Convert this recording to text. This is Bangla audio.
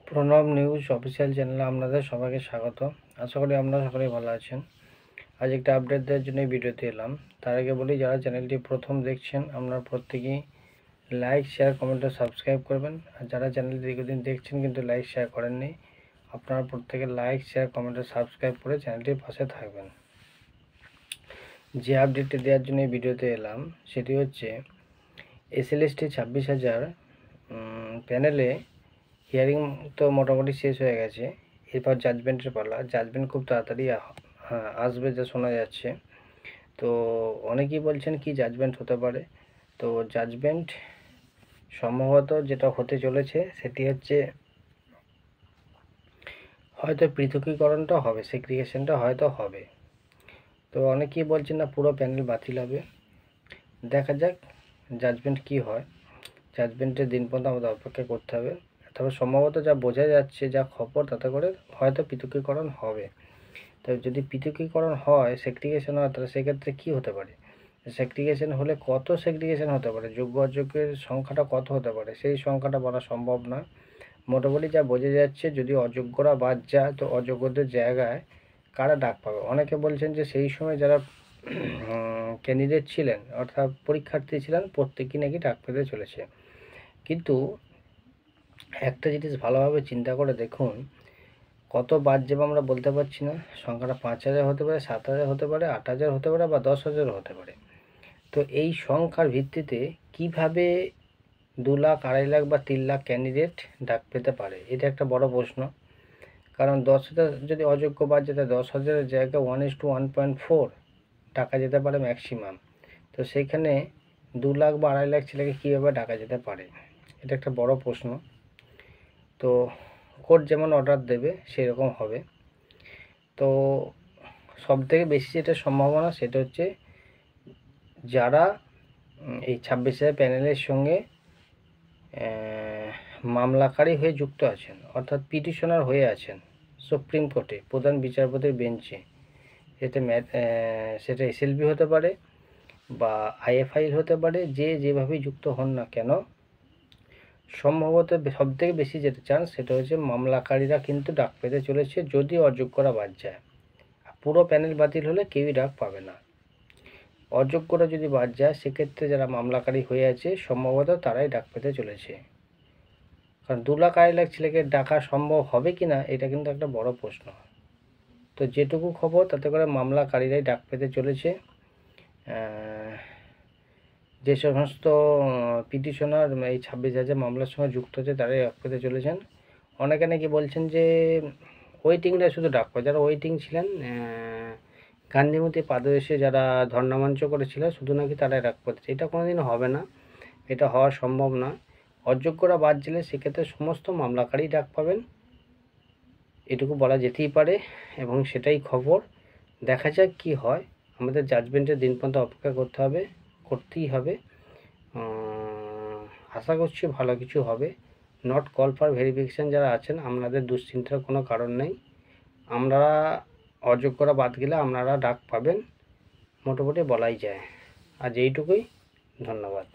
প্রণব নিউজ অফিসিয়াল চ্যানেলে আপনাদের সবাইকে স্বাগত। আশা করি আপনারা সকলেই ভালো আছেন। আজ একটা আপডেট দেওয়ার জন্য এই ভিডিওতে এলাম। তার আগে বলি, যারা চ্যানেলটি প্রথম দেখছেন আপনারা প্রত্যেকেই লাইক, শেয়ার, কমেন্ট ও সাবস্ক্রাইব করবেন। আর যারা চ্যানেলটি দীর্ঘদিন দেখছেন কিন্তু লাইক শেয়ার করেননি, আপনারা প্রত্যেকে লাইক, শেয়ার, কমেন্ট ও সাবস্ক্রাইব করে চ্যানেলটির পাশে থাকবেন। যে আপডেটটি দেওয়ার জন্য এই ভিডিওতে এলাম সেটি হচ্ছে SLST 26,000 প্যানেলে হিয়ারিং তো মোটামুটি শেষ হয়ে গেছে। এরপর জাজমেন্টের পালা। জাজমেন্ট খুব তাড়াতাড়ি আসবে যা শোনা যাচ্ছে। তো অনেকেই বলছেন কি জাজমেন্ট হতে পারে। তো জাজমেন্ট সম্ভবত যেটা হতে চলেছে সেটি হচ্ছে হয়তো পৃথকীকরণটা হবে, সেগ্রিগেশনটা হয়তো হবে। তো অনেকেই বলছেন না পুরো প্যানেল বাতিল হবে। দেখা যাক জাজমেন্ট কি হয়। জাজমেন্টের দিন পর্যন্ত আমাদের অপেক্ষা করতে হবে। তবে সম্ভবত যা বোঝা যাচ্ছে, যা খবর, তাতে করে হয়তো পৃথকীকরণ হবে। তো যদি পৃথকীকরণ হয়, সেগ্রিগেশন হয়, তাহলে সেক্ষেত্রে কী হতে পারে? সেগ্রিগেশন হলে কত সেগ্রিগেশন হতে পারে, যোগ্য অযোগ্যের সংখ্যাটা কত হতে পারে, সেই সংখ্যাটা বলা সম্ভব না। মোটামুটি যা বোঝা যাচ্ছে, যদি অযোগ্যরা বাদ যায় তো অযোগ্যদের জায়গায় কারা ডাক পাবে। অনেকে বলছেন যে সেই সময় যারা ক্যান্ডিডেট ছিলেন, অর্থাৎ পরীক্ষার্থী ছিলেন, প্রত্যেকেই নাকি ডাক পেতে চলেছে। কিন্তু একটা জিনিস ভালোভাবে চিন্তা করে দেখুন, কত বাদ যাবে আমরা বলতে পারছি না। সংখ্যাটা 5,000 হতে পারে, 7,000 হতে পারে, 8,000 হতে পারে, বা 10,000 হতে পারে। তো এই সংখ্যার ভিত্তিতে কিভাবে 2 লাখ, 2.5 লাখ বা 3 লাখ ক্যান্ডিডেট ডাক পেতে পারে, এটা একটা বড় প্রশ্ন। কারণ 10,000 যদি অযোগ্য বাদ যেতে, 10,000-এর জায়গায় 1:1.4 ডাকা যেতে পারে ম্যাক্সিমাম। তো সেইখানে 2 লাখ বা 2.5 লাখ ছেলেকে কীভাবে ডাকা যেতে পারে, এটা একটা বড় প্রশ্ন। তো কোর্ট যেমন অর্ডার দেবে সেই রকম হবে। তো সবথেকে বেশি যেটা সম্ভাবনা সেটা হচ্ছে যারা এই 26,000 প্যানেলের সঙ্গে মামলাকারী হয়ে যুক্ত আছেন, অর্থাৎ পিটিশনার হয়ে আছেন সুপ্রিম কোর্টে প্রধান বিচারপতির বেঞ্চে। সেটা SLB হতে পারে বা IFIL হতে পারে, যেভাবেই যুক্ত হন না কেন, সম্ভবত সবথেকে বেশি যেটা চান্স সেটা হচ্ছে মামলাকারীরা কিন্তু ডাক পেতে চলেছে, যদি অযোগ্যরা বাদ যায়। পুরো প্যানেল বাতিল হলে কেউই ডাক পাবে না। অযোগ্যরা যদি বাদ যায়, সেক্ষেত্রে যারা মামলাকারী হয়ে আছে সম্ভবত তারাই ডাক পেতে চলেছে। কারণ 2 লাখ, 2.5 লাখ ছেলেকে ডাকা সম্ভব হবে কি না, এটা কিন্তু একটা বড় প্রশ্ন। তো যেটুকু খবর, তাতে করে মামলাকারীরাই ডাক পেতে চলেছে। যে সমস্ত পিটিশনার এই 26,000 মামলার সঙ্গে যুক্ত আছে তারাই ডাক পেতে চলেছেন। অনেকে নাকি বলছেন যে ওয়েটিংরা শুধু ডাক পায়, যারা ওয়েটিং ছিলেন গান্ধীমতী পাদদেশে যারা ধর্ণামঞ্চ করেছিল, শুধু নাকি তারাই ডাক পেতেছে। এটা কোনোদিন হবে না, এটা হওয়া সম্ভব না। অযোগ্যরা বাদ গেলে সেক্ষেত্রে সমস্ত মামলাকারী ডাক পাবেন, এটুকু বলা যেতেই পারে, এবং সেটাই খবর। দেখা যাক কি হয়। আমাদের জাজমেন্টের দিন পর্যন্ত অপেক্ষা করতেই হবে। আশা করছি ভালো কিছু হবে। নট কল ফর ভেরিফিকেশান যারা আছেন, আপনাদের দুশ্চিন্তার কোনো কারণ নেই। আমরা অযোগ্যরা বাদ গেলে আপনারা ডাক পাবেন, মোটামুটি বলাই যায়। আজ এইটুকুই, ধন্যবাদ।